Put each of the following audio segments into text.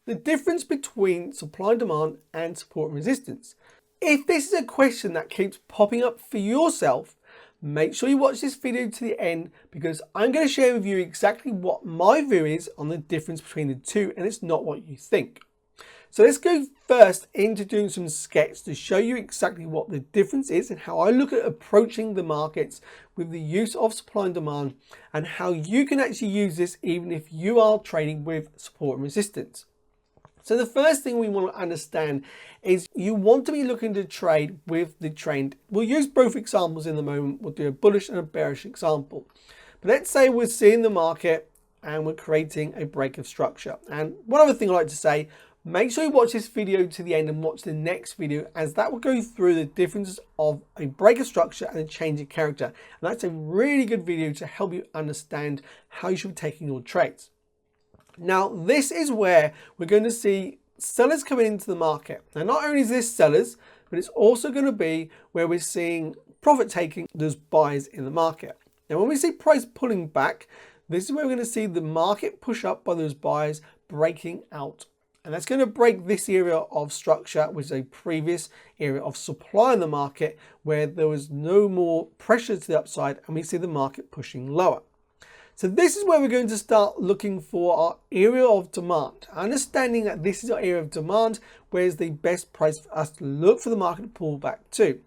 the difference between supply and demand and support and resistance. If this is a question that keeps popping up for yourself, make sure you watch this video to the end, because I'm going to share with you exactly what my view is on the difference between the two, and it's not what you think. So let's go first into doing some sketch to show you exactly what the difference is and how I look at approaching the markets with the use of supply and demand, and how you can actually use this even if you are trading with support and resistance. So the first thing we want to understand is you want to be looking to trade with the trend. We'll use both examples in the moment. We'll do a bullish and a bearish example. But let's say we're seeing the market and we're creating a break of structure. And one other thing I like to say, make sure you watch this video to the end and watch the next video, as that will go through the differences of a break of structure and a change of character. And that's a really good video to help you understand how you should be taking your trades. Now, this is where we're going to see sellers coming into the market. Now, not only is this sellers, but it's also going to be where we're seeing profit taking those buyers in the market. Now, when we see price pulling back, this is where we're going to see the market push up by those buyers breaking out. And that's going to break this area of structure, which is a previous area of supply in the market, where there was no more pressure to the upside, and we see the market pushing lower. So this is where we're going to start looking for our area of demand. Understanding that this is our area of demand, where is the best price for us to look for the market to pull back to.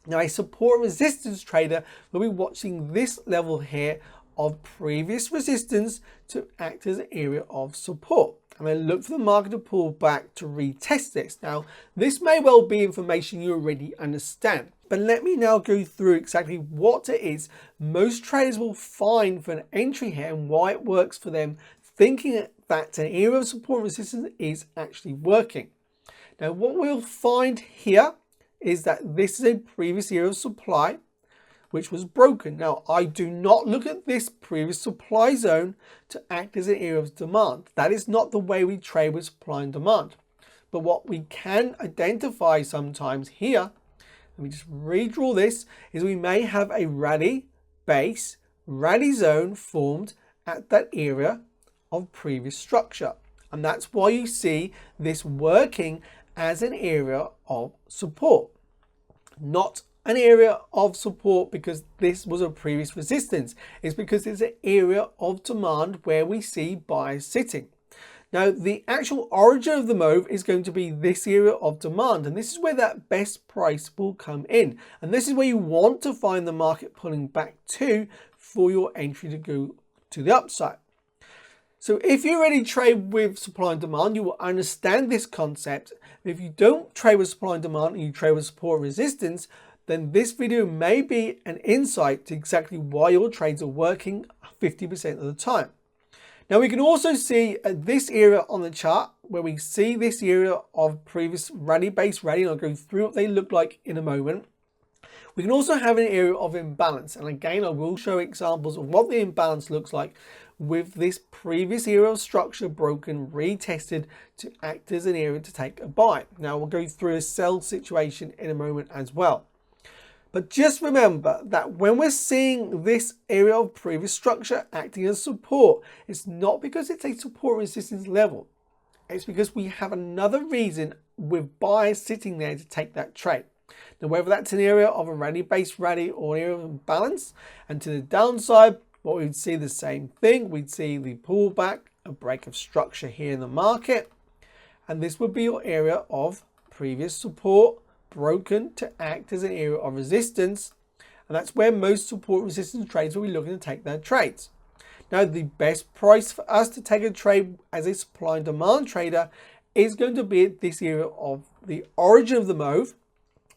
Now, a support and resistance trader will be watching this level here of previous resistance to act as an area of support. And then look for the market to pull back to retest this. Now, this may well be information you already understand, but let me now go through exactly what it is most traders will find for an entry here and why it works for them, thinking that an area of support and resistance is actually working. Now, what we'll find here is that this is a previous area of supply which was broken. Now, I do not look at this previous supply zone to act as an area of demand. That is not the way we trade with supply and demand. But what we can identify sometimes here, let me just redraw this, is we may have a rally base, rally zone formed at that area of previous structure. And that's why you see this working as an area of support, not an area of support because this was a previous resistance. It's because it's an area of demand where we see buyers sitting. Now, the actual origin of the move is going to be this area of demand, and this is where that best price will come in. And this is where you want to find the market pulling back to for your entry to go to the upside. So if you already trade with supply and demand, you will understand this concept. If you don't trade with supply and demand and you trade with support and resistance, then this video may be an insight to exactly why your trades are working 50% of the time. Now, we can also see this area on the chart where we see this area of previous rally-based rally, and I'll go through what they look like in a moment. We can also have an area of imbalance, and again, I will show examples of what the imbalance looks like with this previous area of structure broken, retested to act as an area to take a buy. Now, we'll go through a sell situation in a moment as well. But just remember that when we're seeing this area of previous structure acting as support, it's not because it's a support resistance level. It's because we have another reason with buyers sitting there to take that trade. Now, whether that's an area of a rally-based rally or an area of imbalance, and to the downside, what we'd see the same thing. We'd see the pullback, a break of structure here in the market, and this would be your area of previous support broken to act as an area of resistance, and that's where most support resistance trades will be looking to take their trades. Now, the best price for us to take a trade as a supply and demand trader is going to be at this area of the origin of the move,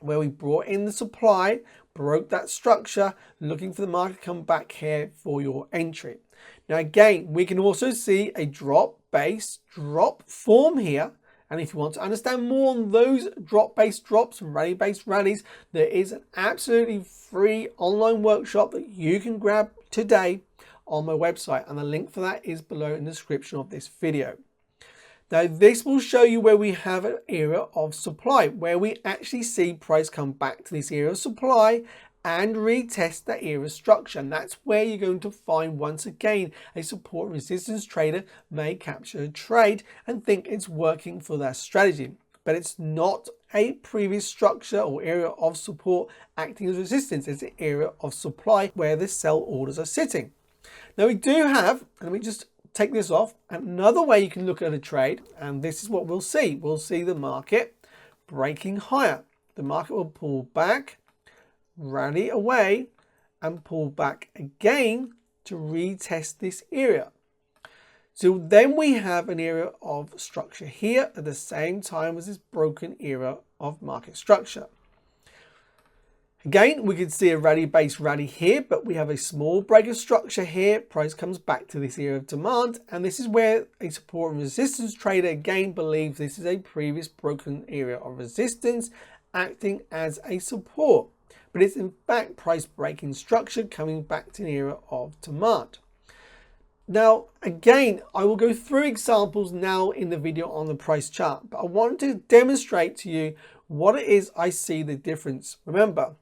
where we brought in the supply, broke that structure, looking for the market to come back here for your entry. Now, again, we can also see a drop base drop form here. And if you want to understand more on those drop-based drops and rally-based rallies, there is an absolutely free online workshop that you can grab today on my website. And the link for that is below in the description of this video. Now, this will show you where we have an area of supply, where we actually see price come back to this area of supply and retest that era structure. And that's where you're going to find, once again, a support and resistance trader may capture a trade and think it's working for their strategy. But it's not a previous structure or area of support acting as resistance. It's an area of supply where the sell orders are sitting. Now we do have, and let me just take this off, another way you can look at a trade, and this is what we'll see. We'll see the market breaking higher. The market will pull back, rally away, and pull back again to retest this area. So then we have an area of structure here at the same time as this broken area of market structure. Again, we could see a rally-based rally here, but we have a small break of structure here. Price comes back to this area of demand, and this is where a support and resistance trader again believes this is a previous broken area of resistance acting as a support. But it's in fact price breaking structure coming back to an area of demand. Now, again, I will go through examples now in the video on the price chart, but I want to demonstrate to you what it is I see the difference. Remember,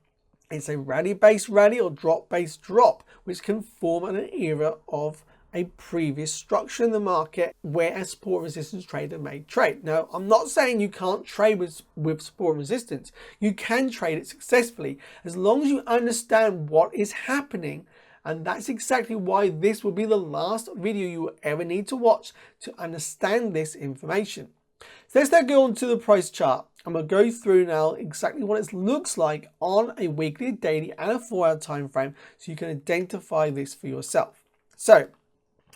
it's a rally-based rally or drop-based drop, which can form an era of a previous structure in the market where a support resistance trader may trade. Now, I'm not saying you can't trade with support and resistance. You can trade it successfully as long as you understand what is happening. And that's exactly why this will be the last video you will ever need to watch to understand this information. So let's now go on to the price chart. I'm going to go through now exactly what it looks like on a weekly, daily, and a 4-hour time frame so you can identify this for yourself. So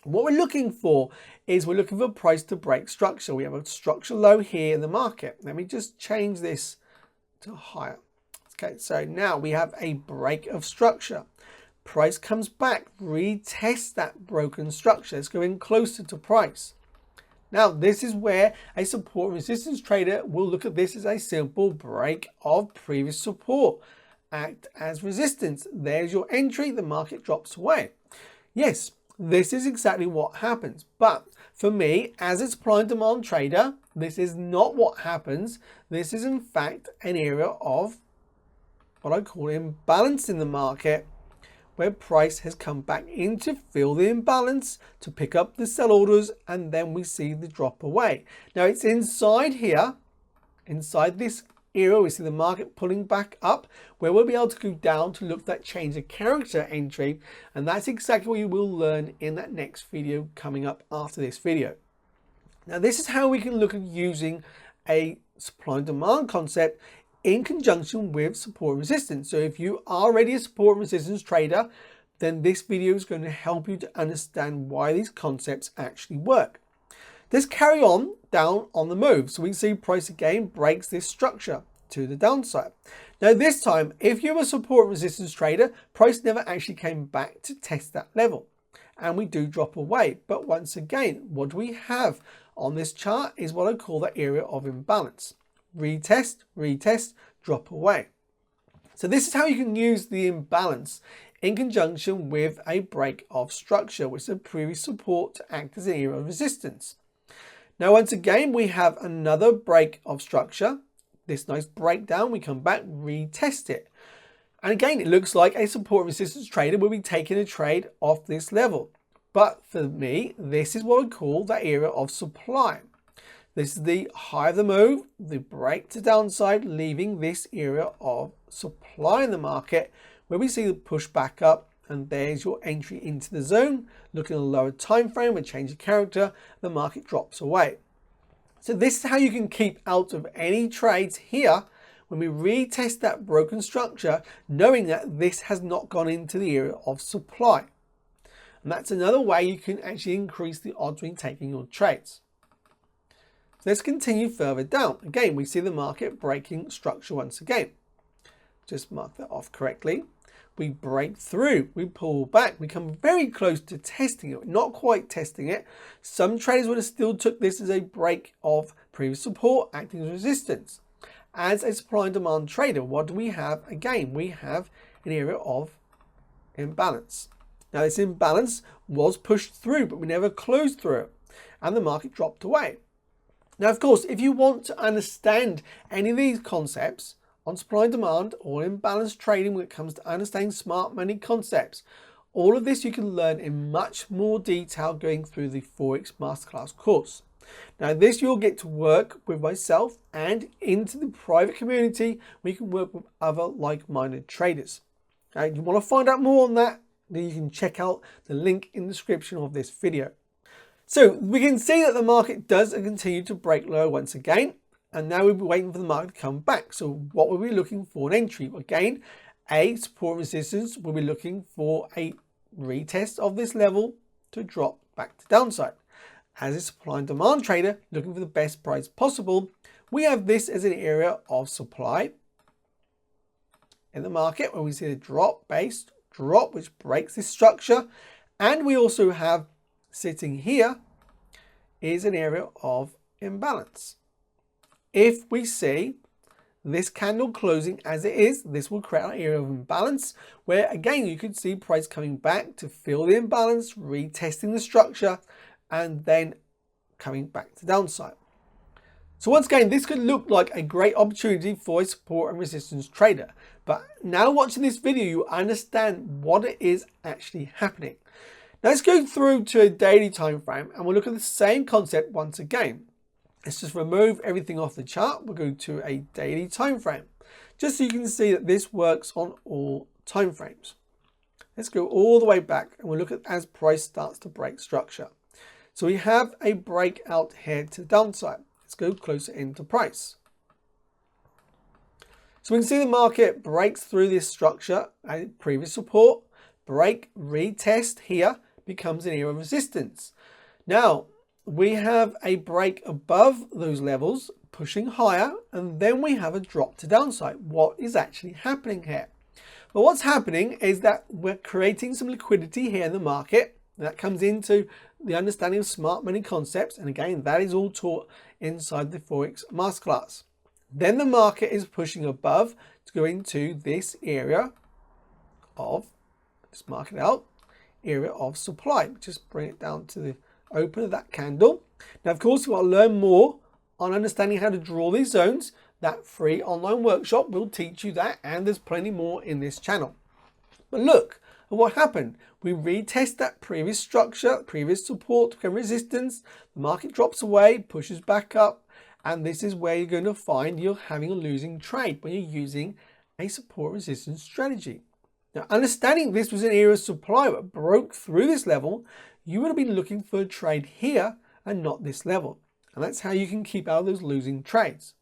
what we're looking for is we're looking for price to break structure. We have a structure low here in the market. Let me just change this to higher. Okay, so now we have a break of structure. Price comes back, retests that broken structure. It's going closer to price. Now, this is where a support and resistance trader will look at this as a simple break of previous support. Act as resistance. There's your entry. The market drops away. Yes, this is exactly what happens. But for me, as a supply and demand trader, this is not what happens. This is in fact an area of what I call imbalance in the market, where price has come back in to fill the imbalance, to pick up the sell orders, and then we see the drop away. Now it's inside here, inside this area, we see the market pulling back up, where we'll be able to go down to look at that change of character entry, and that's exactly what you will learn in that next video coming up after this video. Now this is how we can look at using a supply and demand concept in conjunction with support and resistance. So if you are already a support and resistance trader, then this video is going to help you to understand why these concepts actually work. Let's carry on down on the move. So we see price again breaks this structure to the downside. Now this time, if you're a support and resistance trader, price never actually came back to test that level. And we do drop away. But once again, what we have on this chart is what I call the area of imbalance. Retest, retest, drop away. So this is how you can use the imbalance in conjunction with a break of structure, which is a previous support to act as an area of resistance. Now, once again, we have another break of structure. This nice breakdown, we come back, retest it. And again, it looks like a support resistance trader will be taking a trade off this level. But for me, this is what I call the area of supply. This is the high of the move, the break to downside, leaving this area of supply in the market where we see the push back up, and there's your entry into the zone. Looking at a lower time frame with change of character, the market drops away. So this is how you can keep out of any trades here when we retest that broken structure, knowing that this has not gone into the area of supply. And that's another way you can actually increase the odds when taking your trades. Let's continue further down. Again, we see the market breaking structure once again. Just mark that off correctly. We break through, we pull back, we come very close to testing it, not quite testing it. Some traders would have still took this as a break of previous support acting as resistance. As a supply and demand trader, what do we have? Again, we have an area of imbalance. Now this imbalance was pushed through, but we never closed through it, and the market dropped away. Now, of course, if you want to understand any of these concepts on supply and demand or imbalance trading when it comes to understanding smart money concepts. All of this you can learn in much more detail going through the Forex Masterclass course. Now this you'll get to work with myself and into the private community where you can work with other like-minded traders. If you want to find out more on that, then you can check out the link in the description of this video. So we can see that the market does continue to break lower once again, and now we'll be waiting for the market to come back. So what will we be looking for an entry? Again, a support resistance, we'll be looking for a retest of this level to drop back to downside. As a supply and demand trader looking for the best price possible, we have this as an area of supply in the market where we see a drop-based drop which breaks this structure, and we also have sitting here is an area of imbalance. If we see this candle closing as it is, this will create an area of imbalance where again you could see price coming back to fill the imbalance, retesting the structure, and then coming back to downside. So once again, this could look like a great opportunity for a support and resistance trader. But now watching this video, you understand what it is actually happening. Now let's go through to a daily time frame and we'll look at the same concept once again. Let's just remove everything off the chart. We'll go to a daily time frame, just so you can see that this works on all time frames. Let's go all the way back and we'll look at as price starts to break structure. So we have a breakout here to the downside. Let's go closer into price. So we can see the market breaks through this structure, a previous support, break, retest here, becomes an area of resistance. Now we have a break above those levels, pushing higher, and then we have a drop to downside. What is actually happening here? Well, what's happening is that we're creating some liquidity here in the market. That comes into the understanding of smart money concepts, and again that is all taught inside the Forex Masterclass. Then the market is pushing above to go into this area of, let's mark it out, area of supply. Just bring it down to the open of that candle. Now of course we've got to learn more on understanding how to draw these zones. That free online workshop will teach you that, and there's plenty more in this channel. But look at what happened. We retest that previous structure, previous support and resistance. The market drops away, pushes back up, and this is where you're going to find you're having a losing trade when you're using a support resistance strategy. Now, understanding this was an area of supply that broke through this level, you would have been looking for a trade here and not this level. And that's how you can keep out of those losing trades.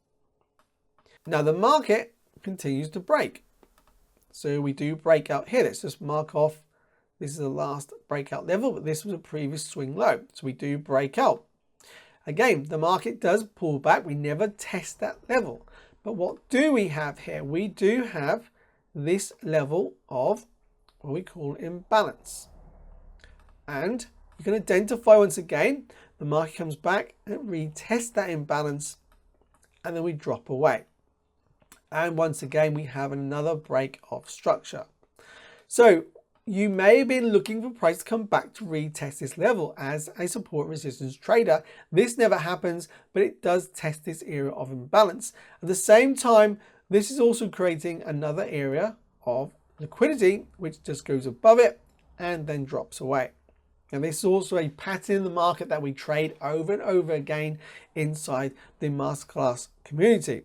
Now the market continues to break. So we do break out here. Let's just mark off. This is the last breakout level, but this was a previous swing low. So we do break out. Again, the market does pull back. We never test that level. But what do we have here? We do have this level of what we call imbalance. And you can identify once again, the market comes back and retests that imbalance, and then we drop away. And once again, we have another break of structure. So you may have been looking for price to come back to retest this level as a support resistance trader. This never happens, but it does test this area of imbalance. At the same time, this is also creating another area of liquidity, which just goes above it and then drops away. And this is also a pattern in the market that we trade over and over again inside the Masterclass community.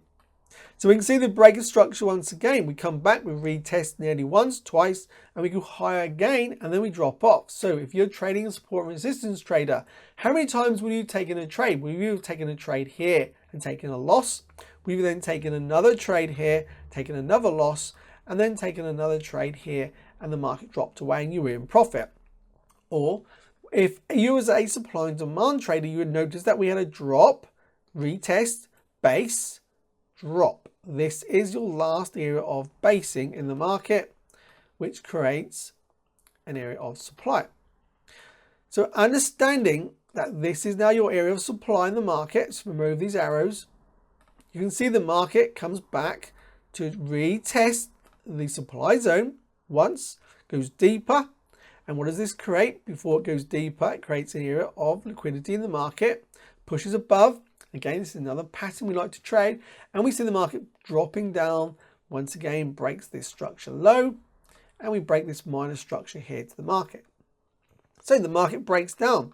So we can see the break of structure once again. We come back, we retest nearly once, twice, and we go higher again, and then we drop off. So if you're trading a support and resistance trader, how many times will you take in a trade? Will you have taken a trade here and taken a loss? We've then taken another trade here, taken another loss, and then taken another trade here, and the market dropped away and you were in profit. Or if you was a supply and demand trader, you would notice that we had a drop, retest, base, drop. This is your last area of basing in the market, which creates an area of supply. So understanding that this is now your area of supply in the market, let's remove these arrows. You can see the market comes back to retest the supply zone once, goes deeper. And what does this create? Before it goes deeper, it creates an area of liquidity in the market, pushes above. Again, this is another pattern we like to trade. And we see the market dropping down, once again breaks this structure low, and we break this minor structure here to the market. So the market breaks down.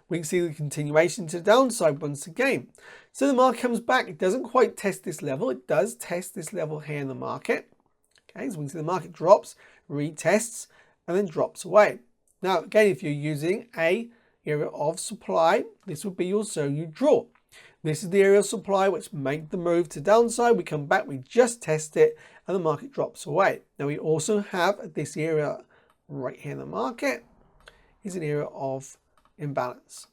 We can see the continuation to the downside once again. So the market comes back. It doesn't quite test this level. It does test this level here in the market. Okay, so we can see the market drops, retests, and then drops away. Now, again, if you're using a area of supply, this would be your zone you draw. This is the area of supply which make the move to downside. We come back, we just test it, and the market drops away. Now, we also have this area right here in the market is an area of imbalance.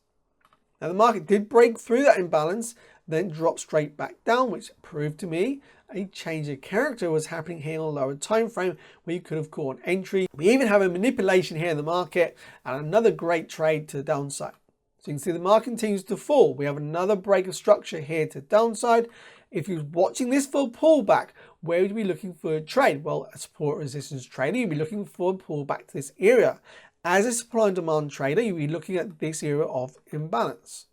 Now the market did break through that imbalance, then dropped straight back down, which proved to me a change of character was happening here in a lower time frame where you could have caught an entry. We even have a manipulation here in the market and another great trade to the downside. So you can see the market continues to fall. We have another break of structure here to the downside. If you're watching this for a pullback, where would you be looking for a trade? Well, a support resistance trader, you'd be looking for a pullback to this area. As a supply and demand trader, you'll be looking at this area of imbalance.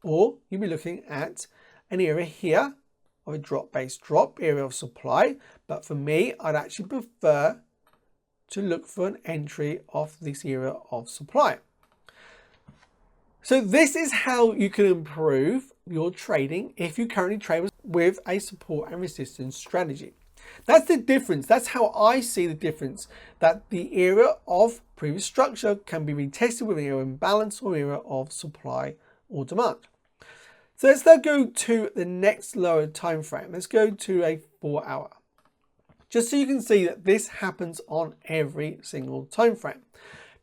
Or you'll be looking at an area here of a drop-based drop, area of supply. But for me, I'd actually prefer to look for an entry of this area of supply. So this is how you can improve your trading if you currently trade with a support and resistance strategy. That's the difference. That's how I see the difference, that the area of previous structure can be retested with an area of imbalance or area of supply or demand. So let's now go to the next lower time frame. Let's go to a 4 hour. Just so you can see that this happens on every single time frame.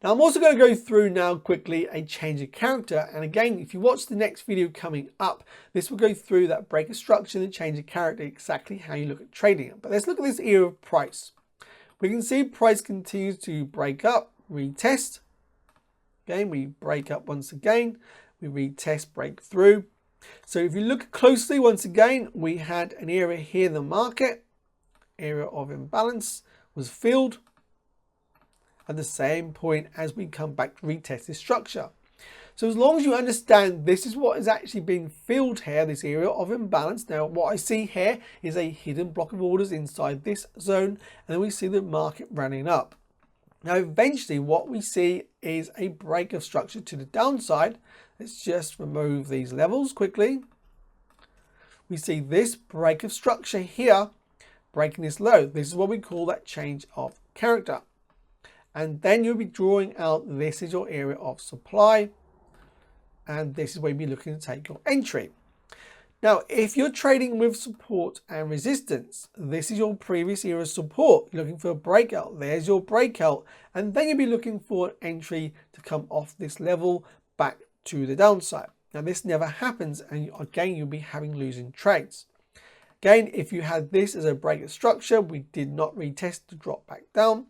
Now I'm also going to go through now quickly a change of character, and again, if you watch the next video coming up, this will go through that break of structure and the change of character, exactly how you look at trading it. But let's look at this area of price. We can see price continues to break up, retest. Again, we break up once again, we retest, break through. So if you look closely, once again, we had an area here in the market, area of imbalance was filled at the same point as we come back to retest this structure. So as long as you understand this is what is actually being filled here, this area of imbalance. Now what I see here is a hidden block of orders inside this zone, and then we see the market running up. Now eventually what we see is a break of structure to the downside. Let's just remove these levels quickly. We see this break of structure here, breaking this low. This is what we call that change of character. And then you'll be drawing out, this is your area of supply, and this is where you'll be looking to take your entry. Now, if you're trading with support and resistance, this is your previous area of support. You're looking for a breakout. There's your breakout. And then you'll be looking for an entry to come off this level back to the downside. Now, this never happens. And again, you'll be having losing trades. Again, if you had this as a break of structure, we did not retest to drop back down.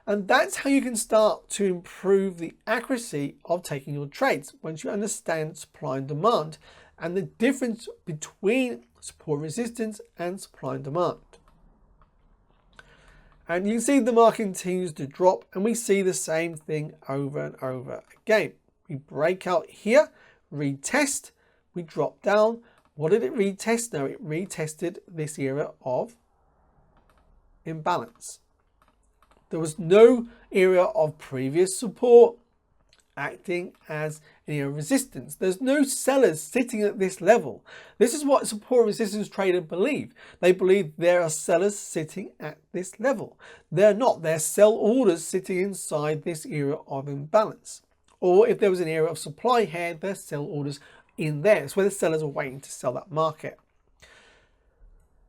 And that's how you can start to improve the accuracy of taking your trades once you understand supply and demand and the difference between support resistance and supply and demand. And you can see the market continues to drop, and we see the same thing over and over again. We break out here, retest, we drop down. What did it retest? No, it retested this area of imbalance. There was no area of previous support acting as an area of resistance. There's no sellers sitting at this level. This is what support resistance traders believe. They believe there are sellers sitting at this level. They're not. They're sell orders sitting inside this area of imbalance. Or if there was an area of supply here, there's sell orders in there. It's where the sellers are waiting to sell that market.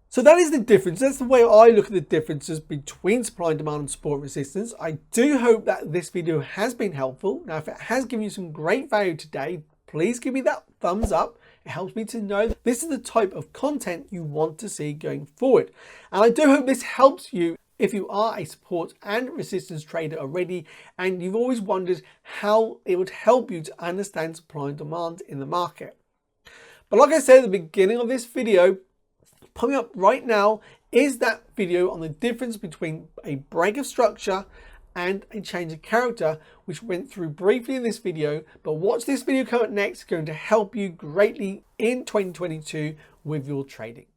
So that is the difference. That's the way I look at the differences between supply and demand and support resistance. I do hope that this video has been helpful. Now, if it has given you some great value today, please give me that thumbs up. It helps me to know that this is the type of content you want to see going forward. And I do hope this helps you if you are a support and resistance trader already and you've always wondered how it would help you to understand supply and demand in the market. But like I said at the beginning of this video, coming up right now is that video on the difference between a break of structure and a change of character, which went through briefly in this video. But watch this video come up next, going to help you greatly in 2022 with your trading.